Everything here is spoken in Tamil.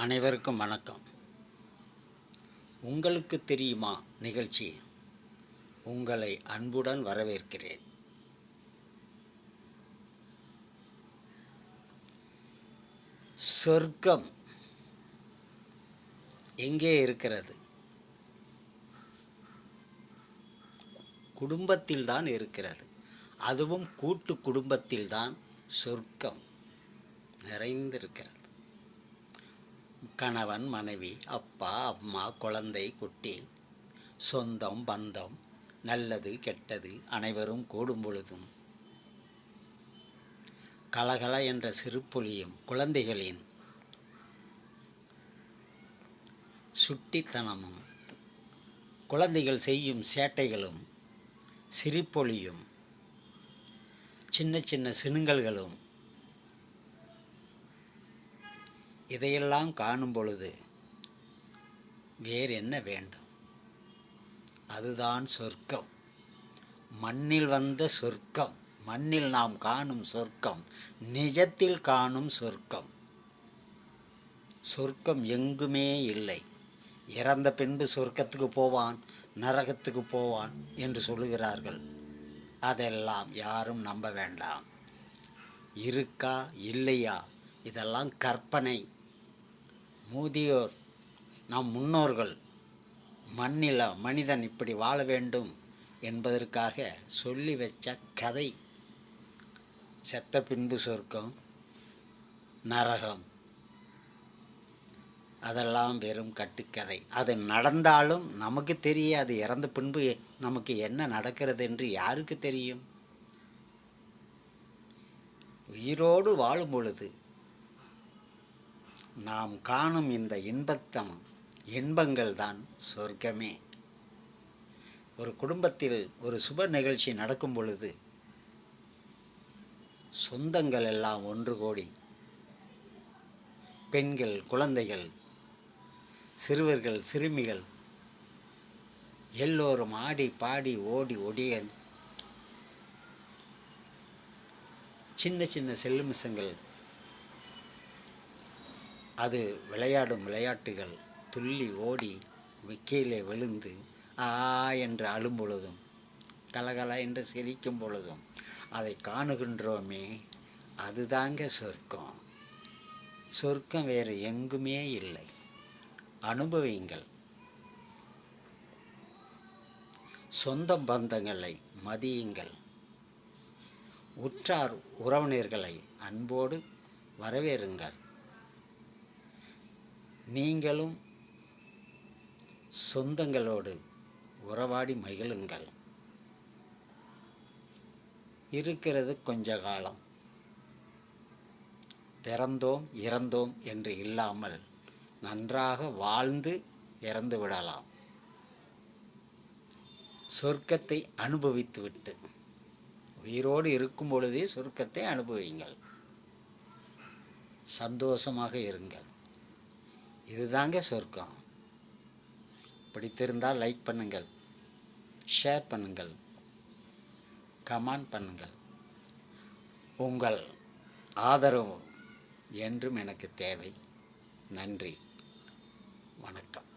அனைவருக்கும் வணக்கம். உங்களுக்கு தெரியுமா நிகழ்ச்சி உங்களை அன்புடன் வரவேற்கிறேன். சொர்க்கம் எங்கே இருக்கிறது? குடும்பத்தில்தான் இருக்கிறது. அதுவும் கூட்டு குடும்பத்தில்தான் சொர்க்கம் நிறைந்திருக்கிறது. கணவன், மனைவி, அப்பா, அம்மா, குழந்தை, குட்டி, சொந்தம், பந்தம், நல்லது கெட்டது அனைவரும் கூடும் பொழுதும் கலகல என்ற சிறுபொலியும் குழந்தைகளின் சுட்டித்தனமும் குழந்தைகள் செய்யும் சேட்டைகளும் சிரிப்பொலியும் சின்ன சின்ன சினுங்கல்களும் இதையெல்லாம் காணும் பொழுது வேறு என்ன வேண்டும்? அதுதான் சொர்க்கம். மண்ணில் வந்த சொர்க்கம், மண்ணில் நாம் காணும் சொர்க்கம், நிஜத்தில் காணும் சொர்க்கம். சொர்க்கம் எங்குமே இல்லை. இறந்த பின்பு சொர்க்கத்துக்கு போவான், நரகத்துக்கு போவான் என்று சொல்லுகிறார்கள். அதெல்லாம் யாரும் நம்ப வேண்டாம். இருக்கா இல்லையா இதெல்லாம் கற்பனை. மூதியோர், நம் முன்னோர்கள் மண்ணில் மனிதன் இப்படி வாழ வேண்டும் என்பதற்காக சொல்லி வச்ச கதை. செத்த பின்பு சொர்க்கம், நரகம் அதெல்லாம் வெறும் கட்டுக்கதை. அது நடந்தாலும் நமக்கு தெரியாது. இறந்த பின்பு நமக்கு என்ன நடக்கிறது என்று யாருக்கு தெரியும்? உயிரோடு வாழும் பொழுது நாம் காணும் இந்த இன்பங்கள் தான் சொர்க்கமே. ஒரு குடும்பத்தில் ஒரு சுப நிகழ்ச்சி நடக்கும் பொழுது சொந்தங்கள் எல்லாம் ஒன்று கூடி, பெண்கள், குழந்தைகள், சிறுவர்கள், சிறுமிகள் எல்லோரும் ஆடி பாடி ஓடி ஒடிய சின்ன சின்ன செல்லுமிசங்கள், அது விளையாடும் விளையாட்டுகள், துள்ளி ஓடி கீழே விழுந்து ஆ என்று அழும் பொழுதும் கலகல என்று சிரிக்கும் பொழுதும் அதை காணுகின்றோமே, அதுதாங்க சொர்க்கம். சொர்க்கம் வேறு எங்குமே இல்லை. அனுபவியுங்கள். சொந்த பந்தங்களை மதியுங்கள். உற்றார் உறவினர்களை அன்போடு வரவேறுங்கள். நீங்களும் சொந்தங்களோடு உறவாடி மகிழுங்கள். இருக்கிறது கொஞ்ச காலம். பிறந்தோம் இறந்தோம் என்று இல்லாமல் நன்றாக வாழ்ந்து இறந்து விடலாம். சொர்க்கத்தை அனுபவித்துவிட்டு உயிரோடு இருக்கும் பொழுதே சொர்க்கத்தை அனுபவியுங்கள். சந்தோஷமாக இருங்கள். இதுதாங்க சொர்க்கம். பிடித்திருந்தால் லைக் பண்ணுங்கள், ஷேர் பண்ணுங்கள், கமெண்ட் பண்ணுங்கள். உங்கள் ஆதரவு என்றும் எனக்கு தேவை. நன்றி, வணக்கம்.